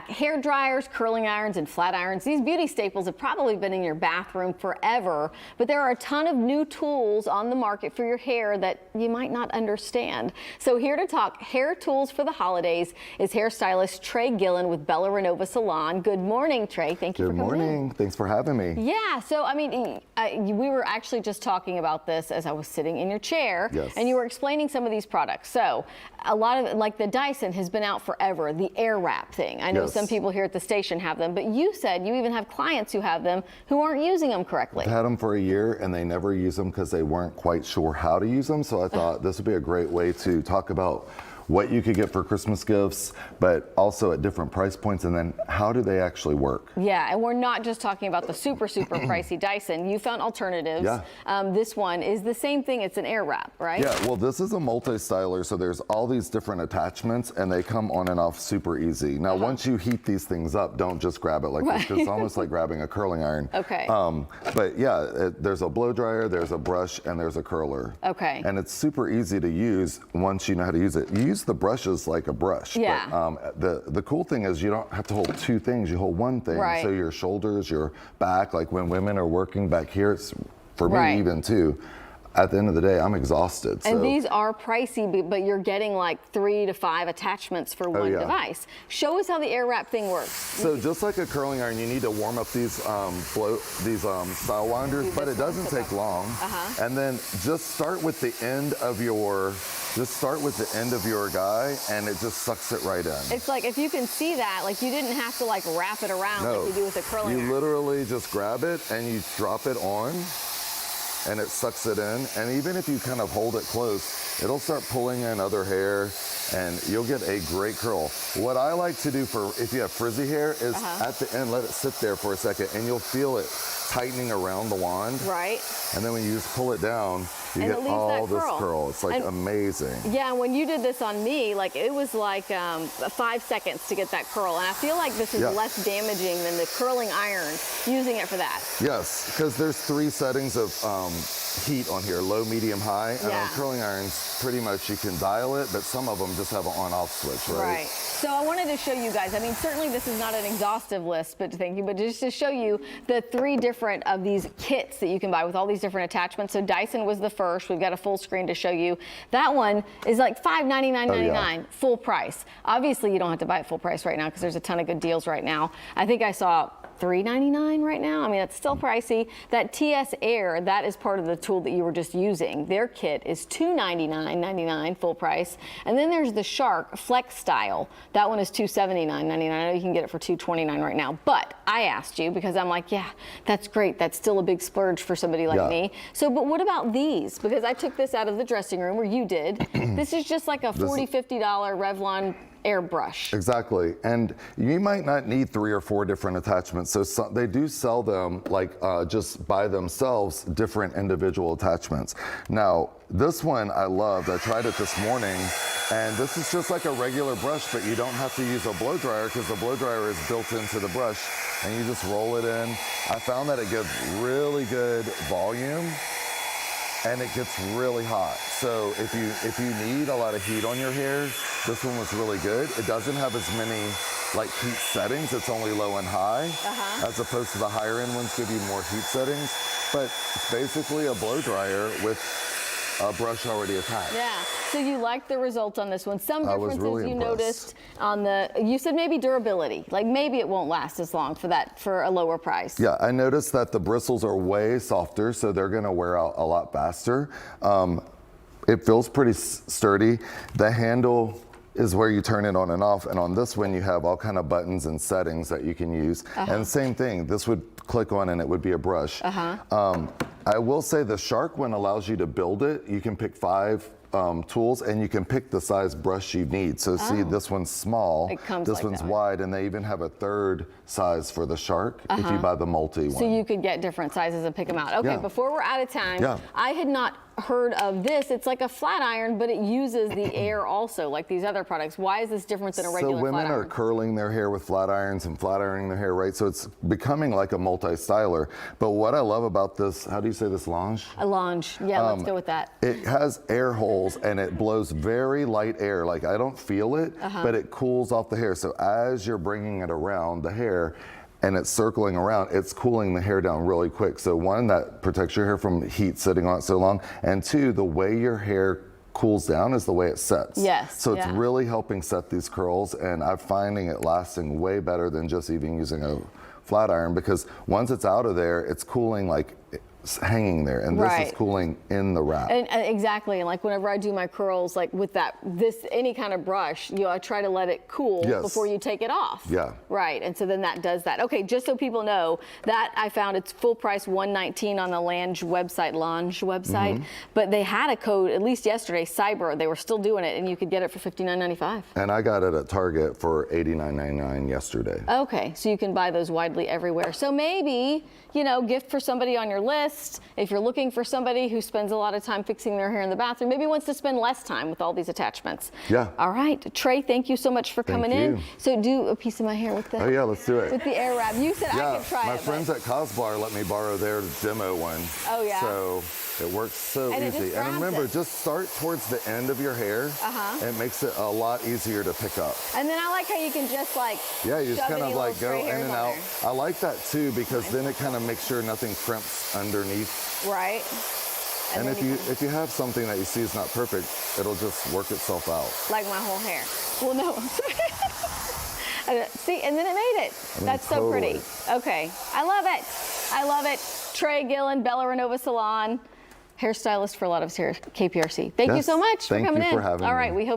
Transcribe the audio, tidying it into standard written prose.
back. Hair dryers, curling irons, and flat irons. These beauty staples have probably been in your bathroom forever, but there are a ton of new tools on the market for your hair that you might not understand. So here to talk hair tools for the holidays is hairstylist Trey Gillen with Bella Rinova Salon. Good morning, Trey. Thank you for coming in. Good morning. Thanks for having me. Yeah, so I mean, we were actually just talking about this as I was sitting in your chair, Yes. and you were explaining some of these products. So a lot of, like the Dyson has been out forever, the air wrap thing. I know Yes. some people here at the station have them, but you said you even have clients who have them who aren't using them correctly. I've had them for a year and they never use them because they weren't quite sure how to use them. So I thought this would be a great way to talk about what you could get for Christmas gifts, but also at different price points, and then how do they actually work? Yeah, and we're not just talking about the super pricey Dyson. You found alternatives. Yeah. This one is the same thing. It's an air wrap, right? Yeah, well, this is a multi-styler, so there's all these different attachments, and they come on and off super easy. Now, once you heat these things up, don't just grab it like this, because it's almost like grabbing a curling iron. Okay. But yeah, there's a blow dryer, there's a brush, and there's a curler. Okay. And it's super easy to use once you know how to use it. You use the brushes like a brush. Yeah. But the cool thing is you don't have to hold two things, you hold one thing. Right. So your shoulders, your back, like when women are working back here, it's, for Right. me even too, at the end of the day, I'm exhausted. And so. these are pricey, but you're getting like 3 to 5 attachments for one yeah. device. Show us how the air wrap thing works. So just like a curling iron, you need to warm up these style winders, but it doesn't take long. And then just start with the end of your guy, and it just sucks it right in. It's like, if you can see that, like you didn't have to like wrap it around like you do with a curling iron. You literally just grab it and you drop it on, and it sucks it in. And even if you kind of hold it close, it'll start pulling in other hair, and you'll get a great curl. What I like to do for if you have frizzy hair is at the end, let it sit there for a second, and you'll feel it tightening around the wand. Right. And then when you just pull it down, you And get it leaves all that this curl. curl. It's like amazing. Yeah, and when you did this on me, like it was like 5 seconds to get that curl. And I feel like this is less damaging than the curling iron, using it for that. Yes, because there's 3 settings of heat on here, low, medium, high. And on curling irons, pretty much you can dial it, but some of them just have an on-off switch, right? Right. So I wanted to show you guys, I mean, certainly this is not an exhaustive list, but just to show you the 3 different of these kits that you can buy with all these different attachments. So Dyson was the first. We've got a full screen to show you. That one is like $599.99, full price. Obviously, you don't have to buy it full price right now because there's a ton of good deals right now. I think I saw $399 right now. I mean, it's still pricey. That TS Air, that is part of the tool that you were just using. Their kit is $299.99 full price. And then there's the Shark Flex Style. That one is $279.99. I know you can get it for $229 right now. But I asked you because I'm like, yeah, that's great. That's still a big splurge for somebody like me. So, but what about these? Because I took this out of the dressing room, where you did. This is just like a $40, $50 Revlon airbrush. Exactly, and you might not need 3 or 4 different attachments. So they do sell them like just by themselves, different individual attachments. Now, this one I loved. I tried it this morning, and this is just like a regular brush, but you don't have to use a blow dryer because the blow dryer is built into the brush, and you just roll it in. I found that it gives really good volume, and it gets really hot. So if you need a lot of heat on your hair, this one was really good. It doesn't have as many like heat settings. It's only low and high, as opposed to the higher end ones give you more heat settings. But it's basically a blow dryer with a brush already attached. Yeah, so you like the result on this one. Some differences really you noticed on the, you said maybe durability, like maybe it won't last as long for a lower price. Yeah, I noticed that the bristles are way softer, so they're gonna wear out a lot faster. It feels pretty sturdy. The handle is where you turn it on and off, and on this one you have all kind of buttons and settings that you can use. And same thing, this would click on and it would be a brush. I will say the Shark one allows you to build it. You can pick 5 tools, and you can pick the size brush you need. So see, this one's small, this one's wide, and they even have a 3rd size for the Shark if you buy the multi one. So you could get different sizes and pick them out. Okay, before we're out of time, I had not heard of this. It's like a flat iron, but it uses the air also, like these other products. Why is this different than a regular So women flat are iron? curling their hair with flat irons and flat ironing their hair, right? So it's becoming like a multi-styler. But what I love about this, how do you say this, longe? A longe. Yeah, let's go with that. It has air holes and it blows very light air. Like I don't feel it, but it cools off the hair. So as you're bringing it around the hair and it's circling around, it's cooling the hair down really quick. So one, that protects your hair from heat sitting on it so long. And two, the way your hair cools down is the way it sets. Yes. So it's really helping set these curls, and I'm finding it lasting way better than just even using a flat iron, because once it's out of there, it's cooling like it's hanging there, and this is cooling in the wrap. And exactly, and like whenever I do my curls, like with any kind of brush, I try to let it cool before you take it off. Yeah. Right, and so then that does that. Okay, just so people know, that I found it's full price $119 on the Lange website, but they had a code, at least yesterday, Cyber, they were still doing it, and you could get it for $59.95. And I got it at Target for $89.99 yesterday. Okay, so you can buy those widely everywhere. So maybe, gift for somebody on your list. If you're looking for somebody who spends a lot of time fixing their hair in the bathroom, maybe wants to spend less time with all these attachments. Yeah. All right, Trey, thank you so much for coming in. So do a piece of my hair with the. Oh yeah, let's do it. With the air wrap. You said I could try it. My friends at Cosbar let me borrow their demo one. Oh yeah. So it works so And easy. And remember, just start towards the end of your hair. It makes it a lot easier to pick up. And then I like how you can just like. Yeah, you just kind of like go in and out. There. I like that too, because then it kind of makes sure nothing crimps underneath. Right. And if you have something that you see is not perfect, it'll just work itself out. Like my whole hair. Well, no. See, and then it made it. That's so pretty. Okay, I love it. I love it. Trey Gillen, Bella Rinova Salon, hairstylist for a lot of us here at KPRC. Thank you so much for coming in. Thank you for having me. All right, we hope